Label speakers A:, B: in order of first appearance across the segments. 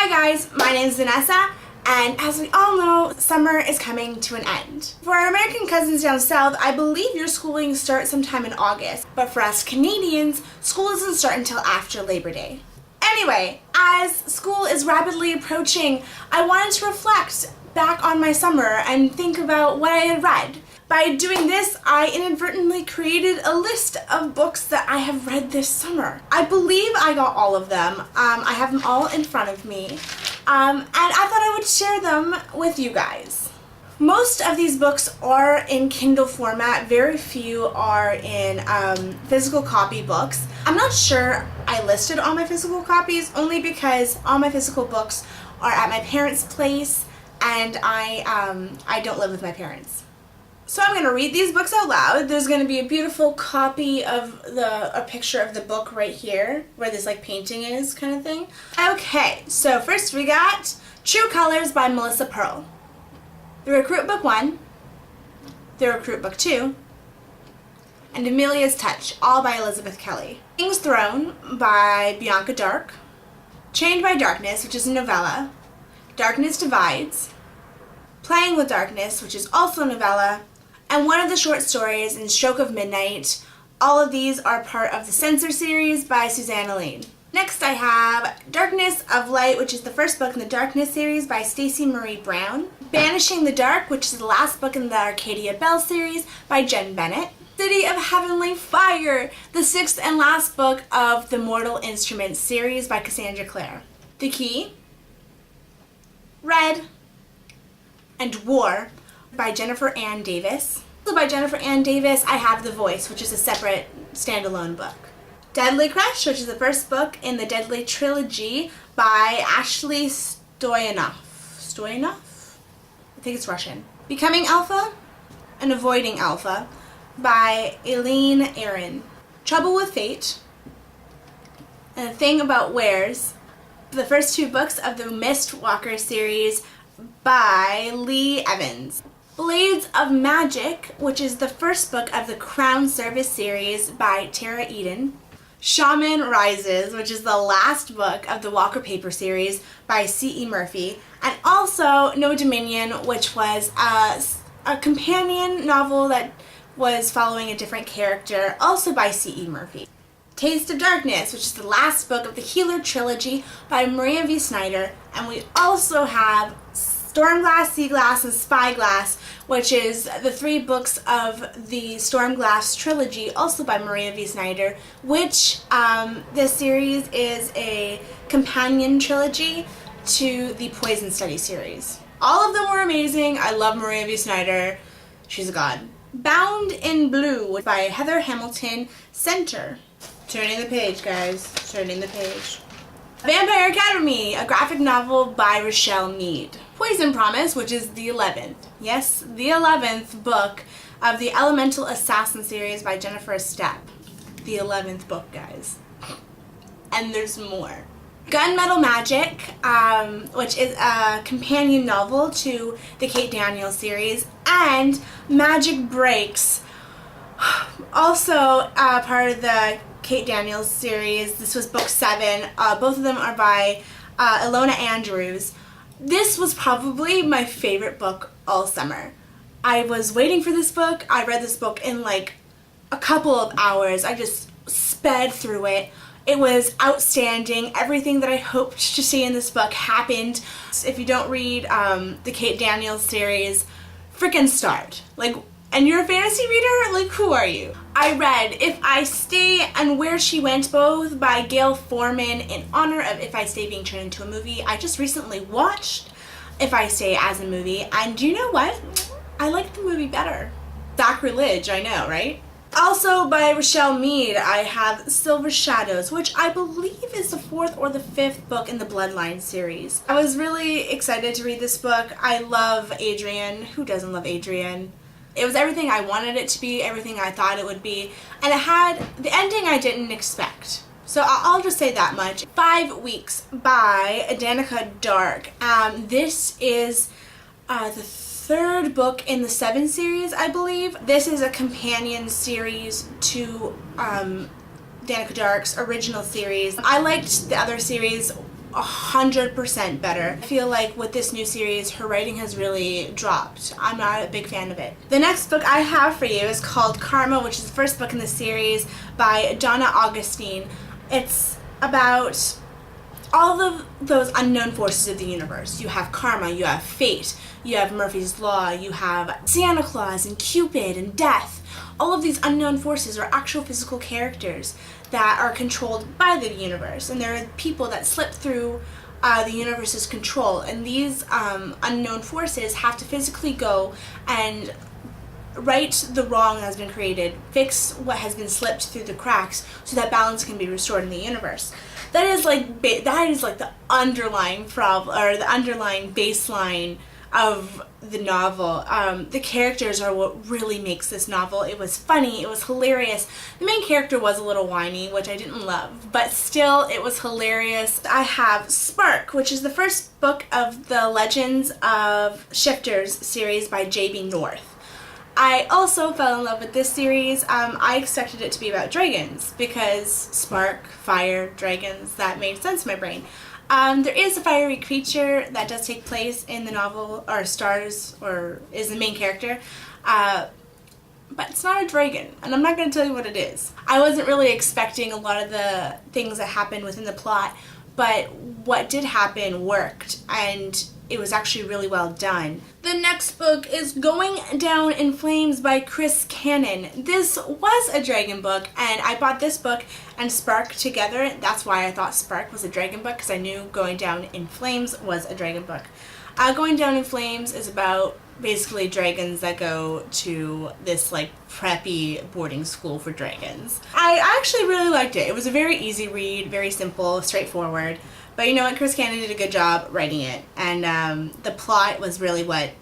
A: Hi guys, my name is Vanessa, and as we all know, summer is coming to an end. For our American cousins down south, I believe your schooling starts sometime in August, but for us Canadians, school doesn't start until after Labor Day. Anyway, as school is rapidly approaching, I wanted to reflect back on my summer and think about what I had read. By doing this, I inadvertently created a list of books that I have read this summer. I believe I got all of them. I have them all in front of me. And I thought I would share them with you guys. Most of these books are in Kindle format. Very few are in physical copy books. I'm not sure I listed all my physical copies, only because all my physical books are at my parents' place, and I don't live with my parents. So I'm going to read these books out loud. There's going to be a beautiful copy of a picture of the book right here, where this like painting is kind of thing. Okay, so first we got True Colors by Melissa Pearl. The Recruit Book 1, The Recruit Book 2, and Amelia's Touch, all by Elizabeth Kelly. King's Throne by Bianca Dark. Chained by Darkness, which is a novella. Darkness Divides. Playing with Darkness, which is also a novella. And one of the short stories in Stroke of Midnight. All of these are part of the Censor series by Suzanne Allain. Next I have Darkness of Light, which is the first book in the Darkness series by Stacey Marie Brown. Banishing the Dark, which is the last book in the Arcadia Bell series by Jen Bennett. City of Heavenly Fire, the sixth and last book of the Mortal Instruments series by Cassandra Clare. The Key, Red, and War by Jennifer Ann Davis. Also by Jennifer Ann Davis, I have The Voice, which is a separate standalone book. Deadly Crush, which is the first book in the Deadly Trilogy by Ashley Stoyanov. Stoyanov? I think it's Russian. Becoming Alpha and Avoiding Alpha by Elaine Aron. Trouble with Fate and The Thing About Wares, the first two books of the Mistwalker series by Lee Evans. Blades of Magic, which is the first book of the Crown Service series by Tara Eden. Shaman Rises, which is the last book of the Walker Paper series by C.E. Murphy. And also No Dominion, which was a companion novel that was following a different character, also by C.E. Murphy. Taste of Darkness, which is the last book of the Healer trilogy by Maria V. Snyder. And we also have Stormglass, Seaglass, and Spyglass, which is the three books of the Stormglass trilogy, also by Maria V. Snyder, which this series is a companion trilogy to the Poison Study series. All of them were amazing. I love Maria V. Snyder. She's a god. Bound in Blue by Heather Hamilton Center. Turning the page, guys. Turning the page. Vampire Academy, a graphic novel by Rochelle Mead. Poison Promise, which is the 11th. Yes, the 11th book of the Elemental Assassin series by Jennifer Stepp. The 11th book, guys. And there's more. Gunmetal Magic, which is a companion novel to the Kate Daniels series. And Magic Breaks, also part of the Kate Daniels series. This was book 7. Both of them are by Ilona Andrews. This was probably my favorite book all summer. I was waiting for this book. I read this book in like a couple of hours. I just sped through it. It was outstanding. Everything that I hoped to see in this book happened. If you don't read the Kate Daniels series, frickin' start. Like, and you're a fantasy reader? Like, who are you? I read If I Stay and Where She Went, both by Gail Forman, in honor of If I Stay being turned into a movie. I just recently watched If I Stay as a movie, and you know what? I liked the movie better. Sacrilege, I know, right? Also by Rochelle Mead, I have Silver Shadows, which I believe is the 4th or the 5th book in the Bloodline series. I was really excited to read this book. I love Adrian. Who doesn't love Adrian? It was everything I wanted it to be, everything I thought it would be, and it had the ending I didn't expect. So I'll just say that much. 5 Weeks by Danica Dark. This is the 3rd book in the 7 series, I believe. This is a companion series to Danica Dark's original series. I liked the other series 100% better. I feel like with this new series, her writing has really dropped. I'm not a big fan of it. The next book I have for you is called Karma, which is the first book in the series by Donna Augustine. It's about all of those unknown forces of the universe. You have karma, you have fate, you have Murphy's Law, you have Santa Claus and Cupid and death. All of these unknown forces are actual physical characters that are controlled by the universe, and there are people that slip through the universe's control, and these unknown forces have to physically go and right the wrong that has been created, fix what has been slipped through the cracks so that balance can be restored in the universe. That is like the underlying problem, or the underlying baseline of the novel. The characters are what really makes this novel. It was funny, it was hilarious. The main character was a little whiny, which I didn't love, but still it was hilarious. I have Spark, which is the first book of the Legends of Shifters series by J.B. North. I also fell in love with this series. I expected it to be about dragons because spark, fire, dragons, that made sense in my brain. There is a fiery creature that does take place in the novel, or stars, or is the main character, but it's not a dragon, and I'm not going to tell you what it is. I wasn't really expecting a lot of the things that happened within the plot, but what did happen worked, and it was actually really well done. The next book is Going Down in Flames by Chris Cannon. This was a dragon book, and I bought this book and Spark together. That's why I thought Spark was a dragon book, because I knew Going Down in Flames was a dragon book. Going Down in Flames is about basically dragons that go to this like preppy boarding school for dragons. I actually really liked it. It was a very easy read, very simple, straightforward. But you know what, Chris Cannon did a good job writing it, and the plot was really what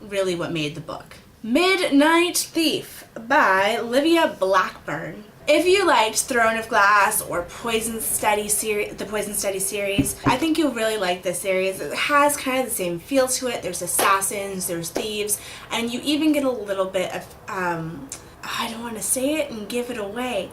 A: made the book. Midnight Thief by Livia Blackburn. If you liked Throne of Glass or the Poison Study series, I think you'll really like this series. It has kind of the same feel to it. There's assassins, there's thieves, and you even get a little bit of, I don't want to say it and give it away.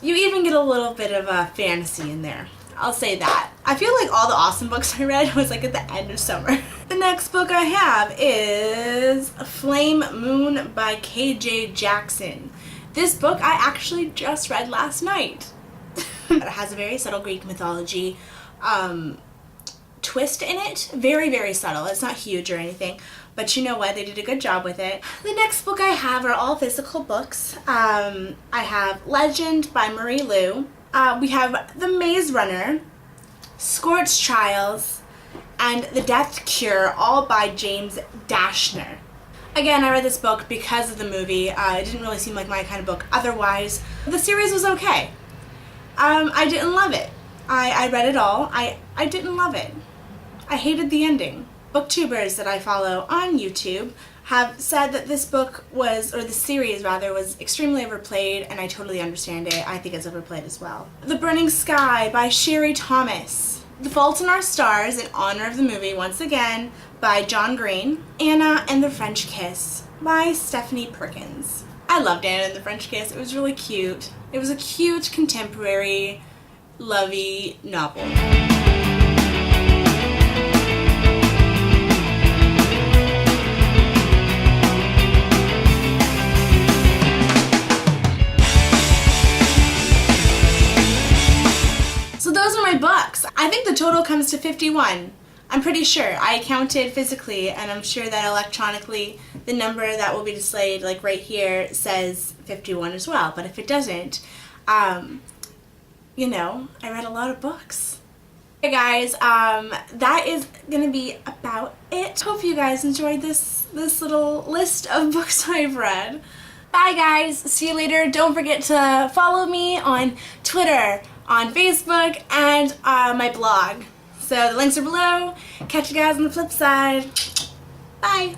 A: You even get a little bit of a fantasy in there. I'll say that. I feel like all the awesome books I read was like at the end of summer. The next book I have is Flame Moon by KJ Jackson. This book I actually just read last night. It has a very subtle Greek mythology twist in it. Very, very subtle. It's not huge or anything, but you know what? They did a good job with it. The next book I have are all physical books. I have Legend by Marie Lu. We have The Maze Runner, Scorched Trials, and The Death Cure, all by James Dashner. Again, I read this book because of the movie. It didn't really seem like my kind of book otherwise. The series was okay. I didn't love it. I read it all. I didn't love it. I hated the ending. Booktubers that I follow on YouTube have said that this book was, or the series rather, was extremely overplayed, and I totally understand it. I think it's overplayed as well. The Burning Sky by Sherry Thomas. The Fault in Our Stars, in honor of the movie once again, by John Green. Anna and the French Kiss by Stephanie Perkins. I loved Anna and the French Kiss. It was really cute. It was a cute, contemporary, lovey novel. So those are my books. I think the total comes to 51. I'm pretty sure. I counted physically, and I'm sure that electronically the number that will be displayed, like right here, says 51 as well. But if it doesn't, you know, I read a lot of books. Hey guys, that is gonna be about it. Hope you guys enjoyed this little list of books I've read. Bye guys, see you later. Don't forget to follow me on Twitter, on Facebook, and my blog. So the links are below. Catch you guys on the flip side. Bye.